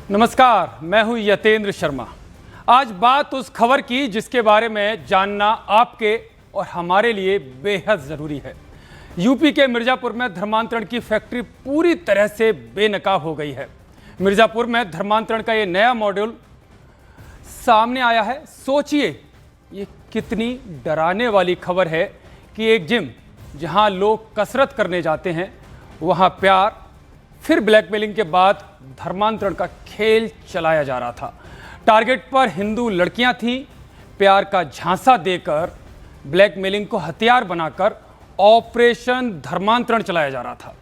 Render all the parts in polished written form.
नमस्कार, मैं हूं यतेंद्र शर्मा। आज बात उस खबर की जिसके बारे में जानना आपके और हमारे लिए बेहद ज़रूरी है। यूपी के मिर्ज़ापुर में धर्मांतरण की फैक्ट्री पूरी तरह से बेनकाब हो गई है। मिर्ज़ापुर में धर्मांतरण का ये नया मॉडल सामने आया है। सोचिए, ये कितनी डराने वाली खबर है कि एक जिम जहां लोग कसरत करने जाते हैं, वहां प्यार फिर ब्लैकमेलिंग के बाद धर्मांतरण का खेल चलाया जा रहा था। टारगेट पर हिंदू लड़कियां थीं। प्यार का झांसा देकर ब्लैकमेलिंग को हथियार बनाकर ऑपरेशन धर्मांतरण चलाया जा रहा था।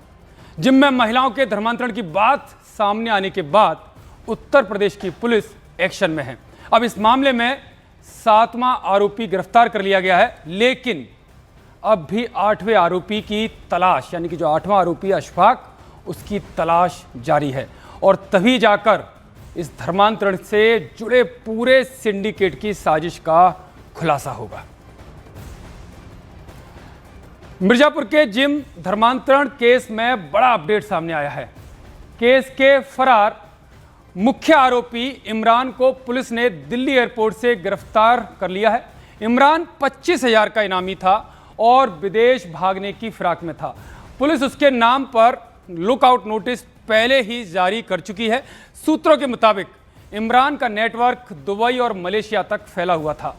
जिम में महिलाओं के धर्मांतरण की बात सामने आने के बाद उत्तर प्रदेश की पुलिस एक्शन में है। अब इस मामले में 7वां आरोपी गिरफ्तार कर लिया गया है, लेकिन अब भी 8वें आरोपी की तलाश, यानी कि जो 8वां आरोपी अशफाक, उसकी तलाश जारी है। और तभी जाकर इस धर्मांतरण से जुड़े पूरे सिंडिकेट की साजिश का खुलासा होगा। मिर्जापुर के जिम धर्मांतरण केस में बड़ा अपडेट सामने आया है। केस के फरार मुख्य आरोपी इमरान को पुलिस ने दिल्ली एयरपोर्ट से गिरफ्तार कर लिया है। इमरान 25,000 का इनामी था और विदेश भागने की फिराक में था। पुलिस उसके नाम पर लुकआउट नोटिस पहले ही जारी कर चुकी है। सूत्रों के मुताबिक इमरान का नेटवर्क दुबई और मलेशिया तक फैला हुआ था।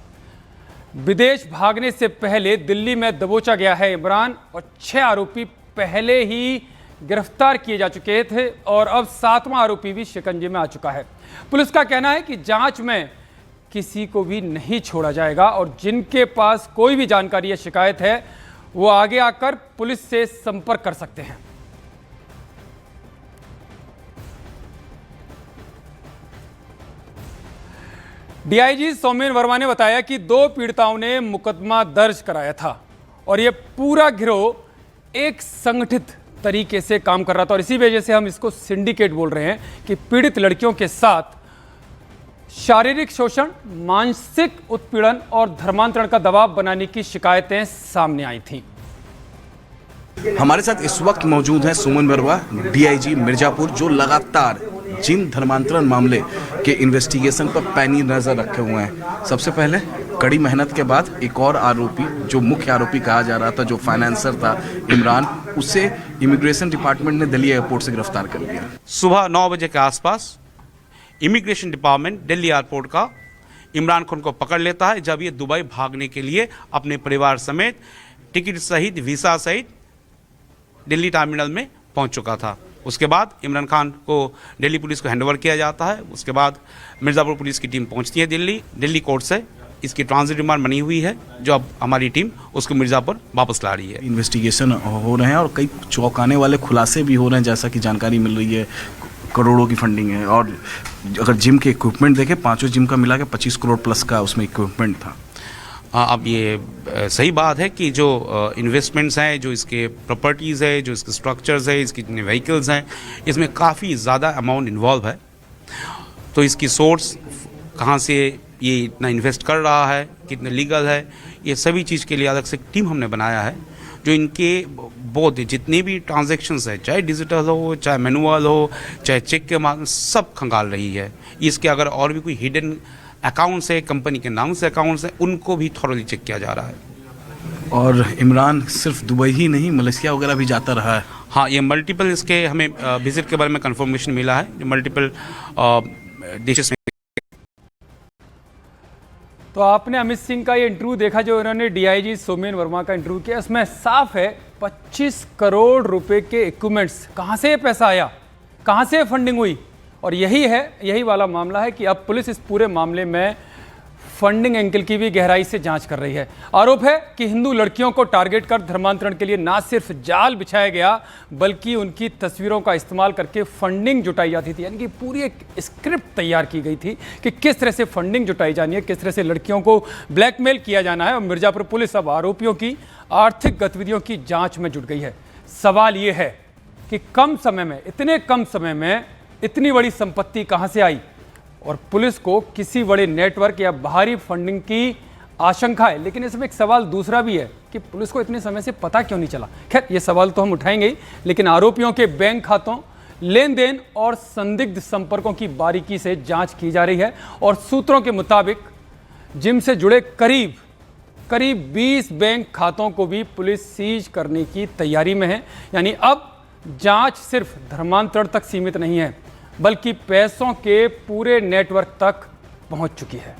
विदेश भागने से पहले दिल्ली में दबोचा गया है इमरान, और 6 आरोपी पहले ही गिरफ्तार किए जा चुके थे और अब 7वां आरोपी भी शिकंजे में आ चुका है। पुलिस का कहना है कि जांच में किसी को भी नहीं छोड़ा जाएगा और जिनके पास कोई भी जानकारी या शिकायत है वो आगे आकर पुलिस से संपर्क कर सकते हैं। डीआईजी सौमेन वर्मा ने बताया कि 2 पीड़िताओं ने मुकदमा दर्ज कराया था और यह पूरा गिरोह एक संगठित तरीके से काम कर रहा था और इसी वजह से हम इसको सिंडिकेट बोल रहे हैं कि पीड़ित लड़कियों के साथ शारीरिक शोषण, मानसिक उत्पीड़न और धर्मांतरण का दबाव बनाने की शिकायतें सामने आई थीं। हमारे साथ इस वक्त मौजूद हैं सुमन वर्मा, डीआईजी मिर्जापुर, जो लगातार जिम धर्मांतरण मामले के इन्वेस्टिगेशन पर पैनी नजर रखे हुए हैं। सबसे पहले कड़ी मेहनत के बाद एक और आरोपी, जो मुख्य आरोपी कहा जा रहा था, जो फाइनेंसर था इमरान, उसे इमिग्रेशन डिपार्टमेंट ने दिल्ली एयरपोर्ट से गिरफ्तार कर लिया। सुबह 9 बजे के आसपास इमिग्रेशन डिपार्टमेंट दिल्ली एयरपोर्ट का इमरान खान को पकड़ लेता है, जब ये दुबई भागने के लिए अपने परिवार समेत टिकट सहित वीसा सहित दिल्ली टर्मिनल में पहुंच चुका था। उसके बाद इमरान खान को दिल्ली पुलिस को हैंडओवर किया जाता है। उसके बाद मिर्ज़ापुर पुलिस की टीम पहुंचती है दिल्ली कोर्ट से इसकी ट्रांजिट रिमांड बनी हुई है, जो अब हमारी टीम उसको मिर्ज़ापुर वापस ला रही है। इन्वेस्टिगेशन हो रहे हैं और कई चौंकाने वाले खुलासे भी हो रहे हैं, जैसा कि जानकारी मिल रही है करोड़ों की फंडिंग है। और अगर जिम के इक्विपमेंट देखें, 5 जिम का मिला के 25 करोड़ प्लस का उसमें इक्विपमेंट था। अब ये सही बात है कि जो इन्वेस्टमेंट्स हैं, जो इसके प्रॉपर्टीज़ है, जो इसके स्ट्रक्चर्स है, इसकी जितने व्हीकल्स हैं, इसमें काफ़ी ज़्यादा अमाउंट इन्वॉल्व है। तो इसकी सोर्स कहाँ से ये इतना इन्वेस्ट कर रहा है, कितने लीगल है, ये सभी चीज़ के लिए अलग से टीम हमने बनाया है, जो इनके बहुत जितने भी ट्रांजैक्शंस है, चाहे डिजिटल हो, चाहे मैनुअल हो, चाहे चेक के माध्यम, सब खंगाल रही है। इसके अगर और भी कोई हिडन अकाउंट्स है, कंपनी के नाम से अकाउंट्स हैं, उनको भी थॉरली चेक किया जा रहा है। और इमरान सिर्फ दुबई ही नहीं, मलेशिया वगैरह भी जाता रहा है। हाँ, ये मल्टीपल इसके हमें विजिट के बारे में कंफर्मेशन मिला है, जो मल्टीपल देशों में। तो आपने अमित सिंह का ये इंटरव्यू देखा जो इन्होंने डीआईजी सौमेन वर्मा का इंटरव्यू किया। इसमें साफ है 25 करोड़ रुपए के इक्विपमेंट्स, कहाँ से ये पैसा आया, कहाँ से फंडिंग हुई। और यही वाला मामला है कि अब पुलिस इस पूरे मामले में फंडिंग एंगल की भी गहराई से जांच कर रही है। आरोप है कि हिंदू लड़कियों को टारगेट कर धर्मांतरण के लिए ना सिर्फ जाल बिछाया गया, बल्कि उनकी तस्वीरों का इस्तेमाल करके फंडिंग जुटाई जाती थी। यानी कि पूरी एक स्क्रिप्ट तैयार की गई थी कि किस तरह से फंडिंग जुटाई जानी है, किस तरह से लड़कियों को ब्लैकमेल किया जाना है। और मिर्जापुर पुलिस अब आरोपियों की आर्थिक गतिविधियों की जाँच में जुट गई है। सवाल ये है कि कम समय में, इतने कम समय में इतनी बड़ी संपत्ति कहां से आई, और पुलिस को किसी बड़े नेटवर्क या बाहरी फंडिंग की आशंका है। लेकिन इसमें एक सवाल दूसरा भी है कि पुलिस को इतने समय से पता क्यों नहीं चला। खैर, ये सवाल तो हम उठाएंगे ही, लेकिन आरोपियों के बैंक खातों लेन देन और संदिग्ध संपर्कों की बारीकी से जांच की जा रही है और सूत्रों के मुताबिक जिम से जुड़े करीब 20 बैंक खातों को भी पुलिस सीज करने की तैयारी में है। यानी अब जांच सिर्फ धर्मांतरण तक सीमित नहीं है, बल्कि पैसों के पूरे नेटवर्क तक पहुंच चुकी है।